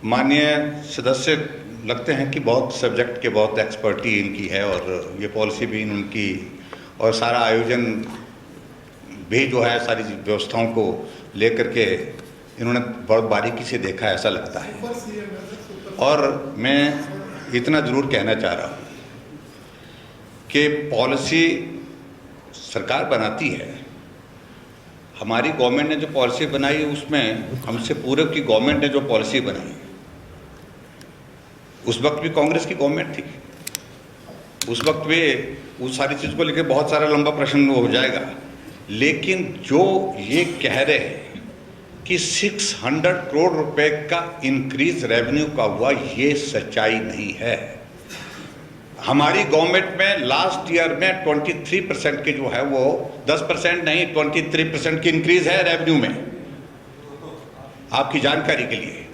माननीय सदस्य लगते हैं कि बहुत सब्जेक्ट के बहुत एक्सपर्टी इनकी है और ये पॉलिसी भी उनकी और सारा आयोजन भी जो है सारी व्यवस्थाओं को लेकर के इन्होंने बहुत बारीकी से देखा ऐसा लगता है। और मैं इतना ज़रूर कहना चाह रहा हूँ कि पॉलिसी सरकार बनाती है। हमारी गवर्नमेंट ने जो पॉलिसी बनाई उसमें हमसे पूर्व की गवर्नमेंट ने जो पॉलिसी बनाई, उस वक्त भी कांग्रेस की गवर्नमेंट थी, उस वक्त भी उस सारी चीज़ को लेकर बहुत सारा लंबा प्रश्न हो जाएगा। लेकिन जो ये कह रहे हैं कि 600 करोड़ रुपए का इंक्रीज रेवेन्यू का हुआ, ये सच्चाई नहीं है। हमारी गवर्नमेंट में लास्ट ईयर में 23% की जो है वो 10% नहीं 23% की इंक्रीज है रेवेन्यू में, आपकी जानकारी के लिए।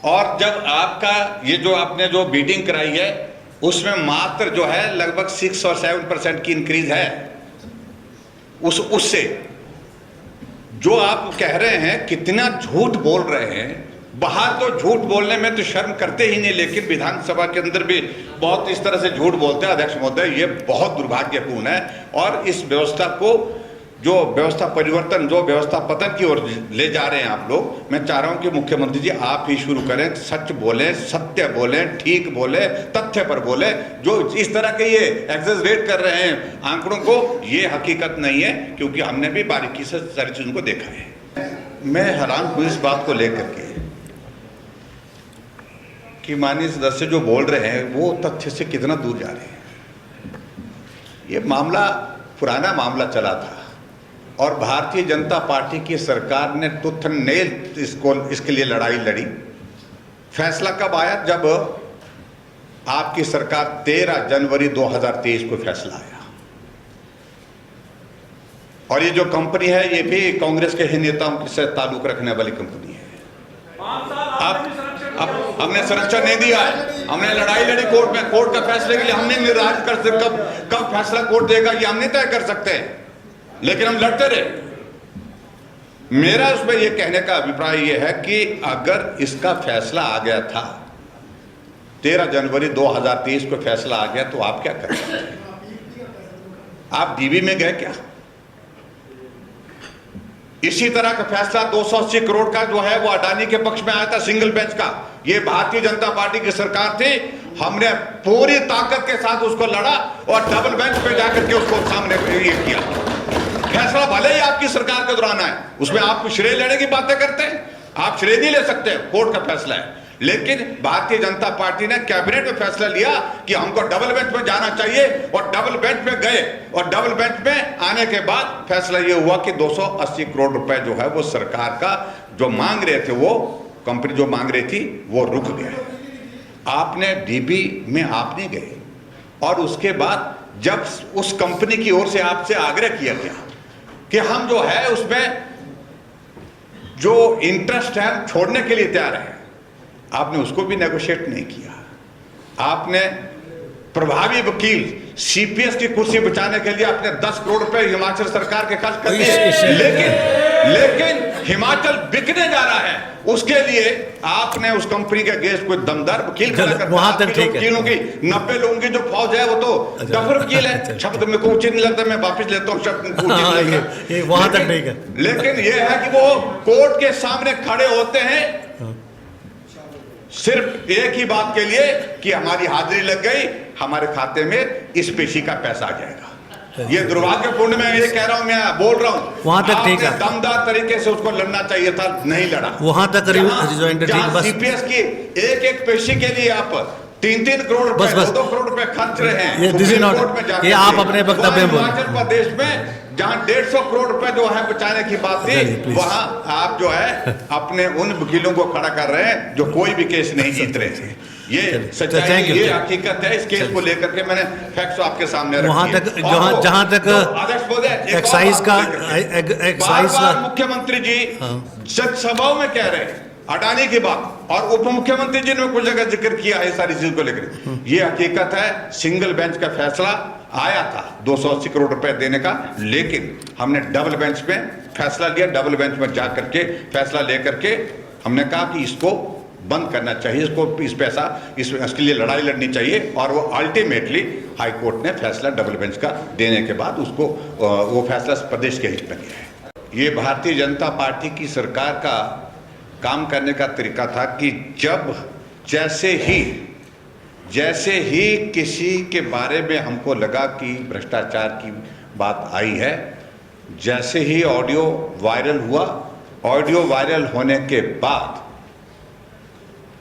और जब आपका ये जो आपने जो बीटिंग कराई है उसमें मात्र जो है लगभग 6 और 7% की इंक्रीज है। उससे जो आप कह रहे हैं कितना झूठ बोल रहे हैं। बाहर तो झूठ बोलने में तो शर्म करते ही नहीं, लेकिन विधानसभा के अंदर भी बहुत इस तरह से झूठ बोलते हैं। अध्यक्ष महोदय, ये बहुत दुर्भाग्यपूर्ण है और इस व्यवस्था को जो व्यवस्था परिवर्तन, जो व्यवस्था पतन की ओर ले जा रहे हैं आप लोग, मैं चाह रहा हूं कि मुख्यमंत्री जी आप ही शुरू करें। सच बोलें, सत्य बोलें, ठीक बोलें, तथ्य पर बोलें। जो इस तरह के ये एक्सेजरेट कर रहे हैं आंकड़ों को, ये हकीकत नहीं है, क्योंकि हमने भी बारीकी से सारी चीज़ों को देखा है। मैं हैरान हूँ इस बात को लेकर के कि माननीय सदस्य जो बोल रहे हैं वो तथ्य से कितना दूर जा रहे हैं। ये मामला पुराना मामला चला था और भारतीय जनता पार्टी की सरकार ने टूथ एंड नेल इसके लिए लड़ाई लड़ी। फैसला कब आया? जब आपकी सरकार 13 जनवरी 2023 को फैसला आया। और ये जो कंपनी है ये भी कांग्रेस के ही नेताओं से ताल्लुक रखने वाली कंपनी है। अब हमने संरक्षण नहीं दिया है, हमने लड़ाई लड़ी कोर्ट में। कोर्ट का फैसले के लिए हमने निर्धारित कर सकते कब फैसला कोर्ट देगा ये हम नहीं तय कर सकते, लेकिन हम लड़ते रहे। मेरा उसमें यह कहने का अभिप्राय यह है कि अगर इसका फैसला आ गया था 13 जनवरी 2023 को फैसला आ गया तो आप क्या कर सकते हैं? आप डीबी में गए क्या? इसी तरह का फैसला 280 करोड़ का जो है वो अडानी के पक्ष में आया था, सिंगल बेंच का। ये भारतीय जनता पार्टी की सरकार थी, हमने पूरी ताकत के साथ उसको लड़ा और डबल बेंच पे जाकर के उसको सामने ये किया। फैसला भले ही आपकी सरकार के दौरान आए, उसमें आप श्रेय लेने की बातें करते हैं, आप श्रेय नहीं ले सकते, कोर्ट का फैसला है। लेकिन भारतीय जनता पार्टी ने कैबिनेट में फैसला लिया कि हमको डबल बेंच में जाना चाहिए और डबल बेंच में गए। और डबल बेंच में आने के बाद फैसला ये हुआ कि 280 करोड़ रुपए जो है वो सरकार का जो मांग रहे थे, वो कंपनी जो मांग रही थी वो रुक गया। आपने डीबी में आप नहीं गए और उसके बाद जब उस कंपनी की ओर से आपसे आग्रह किया गया कि हम जो है उसमें जो इंटरेस्ट है छोड़ने के लिए तैयार है, आपने उसको भी नेगोशिएट नहीं किया। आपने प्रभावी वकील सीपीएस की कुर्सी बचाने के लिए आपने 10 करोड़ रुपए हिमाचल सरकार के खर्च कर दिए। लेकिन हिमाचल बिकने जा रहा है, उसके लिए आपने उस कंपनी के अगेंस्ट कोई दमदार वकील खड़ा कर वहां तक ठीक है। वकीलों की 90 लोगों की जो फौज है वो तो डफर वकील है। शब्द में को उचित नहीं लगता, मैं वापस लेता हूँ शब्द वहां तक ठीक है। लेकिन ये है कि वो कोर्ट के सामने खड़े होते हैं सिर्फ एक ही बात के लिए कि हमारी हाजिरी लग गई, हमारे खाते में इस पेशी का पैसा आ जाएगा। ये दुर्भाग्यपूर्ण, मैं ये कह रहा हूं, मैं बोल रहा हूं, वहां तक ठीक है। दमदार तरीके से उसको लड़ना चाहिए था, नहीं लड़ा। वहां तक सीपीएस की एक पेशी के लिए आप 3-3 करोड़ रुपए, 2 करोड़ रुपए खर्च रहे हैं। ये आप अपने वक्तव्य में हिमाचल प्रदेश में जहां 150 करोड़ रुपए जो है बचाने की बात थी, वहां आप जो है अपने उन वकीलों को खड़ा कर रहे हैं जो कोई भी केस नहीं जीत रहे थे। ये सच्चाई, ये हकीकत है। इस केस को लेकर के मैंने फैक्ट्स आपके सामने रखे। वहां तक जहां तक एक्साइज का मुख्यमंत्री जी सभाओं में कह रहे हैं अडानी की बात, और उप मुख्यमंत्री जी ने कुछ जगह जिक्र किया है सारी चीज को लेकर। ये हकीकत है, सिंगल बेंच का फैसला आया था 280 करोड़ रुपए देने का, लेकिन हमने डबल बेंच में फैसला लिया। डबल बेंच में जा करके फैसला लेकर के हमने कहा कि इसको बंद करना चाहिए इसको, इसके लिए लड़ाई लड़नी चाहिए। और वो अल्टीमेटली हाई कोर्ट ने फैसला डबल बेंच का देने के बाद उसको वो फैसला प्रदेश के हित में गया है। ये भारतीय जनता पार्टी की सरकार का काम करने का तरीका था कि जैसे ही किसी के बारे में हमको लगा कि भ्रष्टाचार की बात आई है, जैसे ही ऑडियो वायरल हुआ, ऑडियो वायरल होने के बाद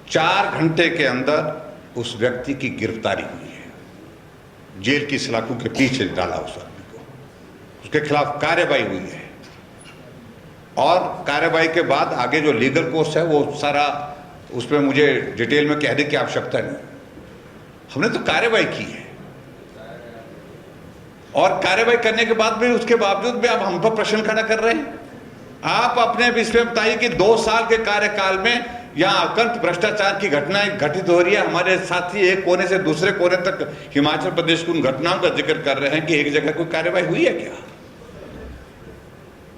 4 घंटे के अंदर उस व्यक्ति की गिरफ्तारी हुई है। जेल की सलाखों के पीछे डाला उस आदमी को, उसके खिलाफ कार्रवाई हुई है। और कार्रवाई के बाद आगे जो लीगल कोर्स है वो सारा, उसमें मुझे डिटेल में कहने की आवश्यकता नहीं। हमने तो कार्रवाई की है, और कार्रवाई करने के बाद भी उसके बावजूद भी आप हम पर प्रश्न खड़ा कर रहे हैं। आप अपने विषय में बताइए कि 2 साल के कार्यकाल में यहाँ अकंत भ्रष्टाचार की घटनाएं घटित हो रही है। हमारे साथी एक कोने से दूसरे कोने तक हिमाचल प्रदेश की उन घटनाओं का जिक्र कर रहे हैं कि एक जगह कोई कार्रवाई हुई है क्या?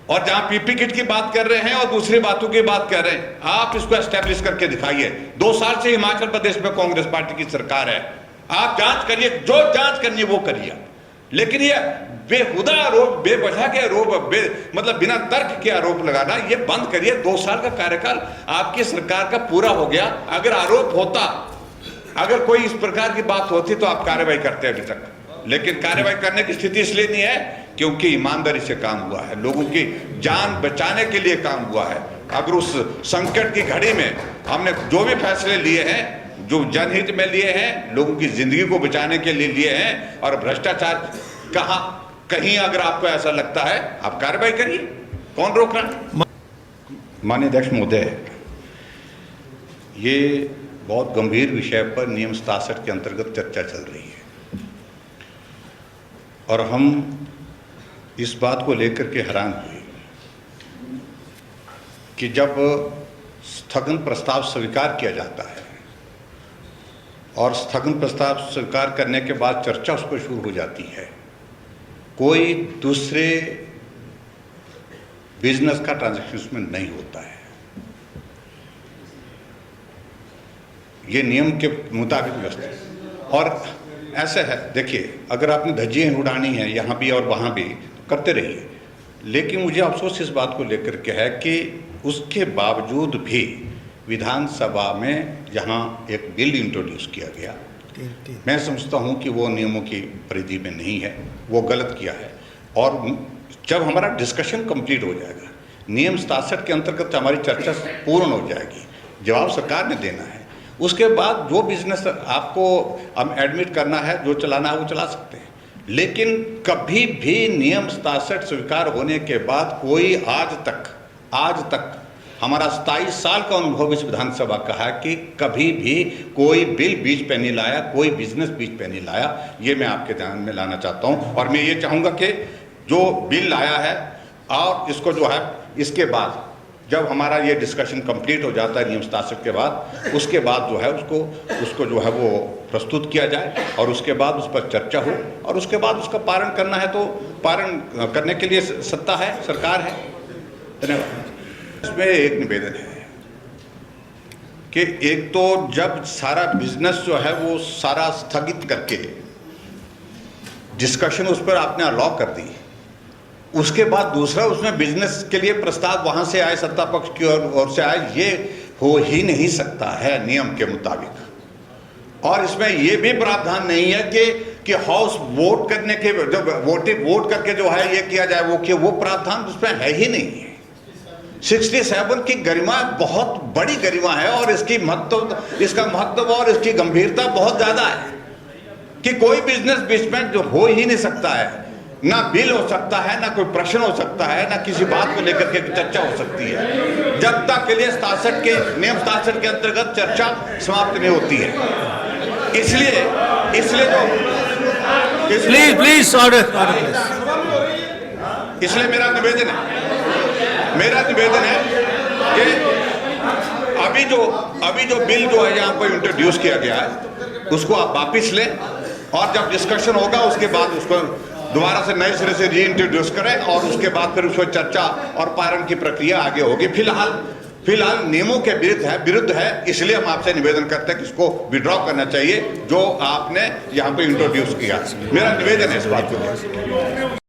और जहां पीपी किट की बात कर रहे हैं और दूसरी बातों की बात कर रहे हैं, आप इसको एस्टेब्लिश करके दिखाइए। 2 साल से हिमाचल प्रदेश में कांग्रेस पार्टी की सरकार है, आप जांच करिए, जो जांच करनी है वो करिए। लेकिन ये बेहुदा आरोप, बेवजह के आरोप, मतलब बिना तर्क के आरोप लगाना, ये बंद करिए। 2 साल का कार्यकाल आपकी सरकार का पूरा हो गया। अगर आरोप होता, अगर कोई इस प्रकार की बात होती तो आप कार्रवाई करते अभी तक, लेकिन कार्रवाई करने की स्थिति इसलिए नहीं है क्योंकि ईमानदारी से काम हुआ है, लोगों की जान बचाने के लिए काम हुआ है। अगर उस संकट की घड़ी में हमने जो भी फैसले लिए हैं, जो जनहित में लिए हैं, लोगों की जिंदगी को बचाने के लिए लिए हैं, और भ्रष्टाचार कहीं अगर आपको ऐसा लगता है, आप कार्रवाई करिए, कौन रोक रहा है? माननीय अध्यक्ष महोदय, ये बहुत गंभीर विषय पर नियम 67 के अंतर्गत चर्चा चल रही है, और हम इस बात को लेकर के हैरान हुए कि जब स्थगन प्रस्ताव स्वीकार किया जाता है और स्थगन प्रस्ताव स्वीकार करने के बाद चर्चा उस पर शुरू हो जाती है, कोई दूसरे बिजनेस का ट्रांजैक्शन उसमें नहीं होता है। ये नियम के मुताबिक व्यवस्था, और ऐसा है, देखिए, अगर आपने धज्जियां उड़ानी है यहाँ भी और वहाँ भी, करते रहिए। लेकिन मुझे अफसोस इस बात को लेकर के है कि उसके बावजूद भी विधानसभा में जहाँ एक बिल इंट्रोड्यूस किया गया, मैं समझता हूँ कि वो नियमों की परिधि में नहीं है, वो गलत किया है। और जब हमारा डिस्कशन कंप्लीट हो जाएगा, नियम 67 के अंतर्गत हमारी चर्चा पूर्ण हो जाएगी, जवाब सरकार ने देना है, उसके बाद जो बिजनेस आपको हम एडमिट करना है, जो चलाना है वो चला सकते हैं। लेकिन कभी भी नियम 67 स्वीकार होने के बाद कोई आज तक हमारा 27 साल का अनुभव इस विधानसभा का है कि कभी भी कोई बिल बीच पे नहीं लाया, कोई बिजनेस बीच पे नहीं लाया। ये मैं आपके ध्यान में लाना चाहता हूँ। और मैं ये चाहूँगा कि जो बिल लाया है, और इसको जो है, इसके बाद जब हमारा ये डिस्कशन कंप्लीट हो जाता है नियम 67 के बाद, उसके बाद जो है उसको जो है वो प्रस्तुत किया जाए, और उसके बाद उस पर चर्चा हो, और उसके बाद उसका पारण करना है तो पारण करने के लिए सत्ता है, सरकार है। धन्यवाद। इसमें एक निवेदन है कि एक तो जब सारा बिजनेस जो है वो सारा स्थगित करके डिस्कशन उस पर आपने अलाउ कर दी, उसके बाद दूसरा उसमें बिजनेस के लिए प्रस्ताव वहां से आए, सत्ता पक्ष की ओर से आए, ये हो ही नहीं सकता है नियम के मुताबिक। और इसमें ये भी प्रावधान नहीं है कि हाउस वोट करने के, जब वोट करके जो है ये किया जाए, वो प्रावधान उसमें है ही नहीं है। 67 की गरिमा बहुत बड़ी गरिमा है, और इसका महत्व और इसकी गंभीरता बहुत ज्यादा है कि कोई बिजनेस बीच में जो हो ही नहीं सकता है, ना बिल हो सकता है, ना कोई प्रश्न हो सकता है, ना किसी बात को लेकर के चर्चा हो सकती है, जब तक के लिए नियम 67 के अंतर्गत चर्चा समाप्त नहीं होती है। इसलिए प्लीज ऑर्डर। इसलिए मेरा निवेदन है कि अभी जो बिल जो है यहाँ पर इंट्रोड्यूस किया गया है, उसको आप वापिस लें, और जब डिस्कशन होगा उसके बाद उसको दोबारा से नए सिरे से री इंट्रोड्यूस करें, और उसके बाद फिर उस पर चर्चा और पारण की प्रक्रिया आगे होगी। फिलहाल नियमों के विरुद्ध है, इसलिए हम आपसे निवेदन करते हैं कि इसको विड्रॉ करना चाहिए जो आपने यहाँ पे इंट्रोड्यूस किया। मेरा निवेदन है इस बात को।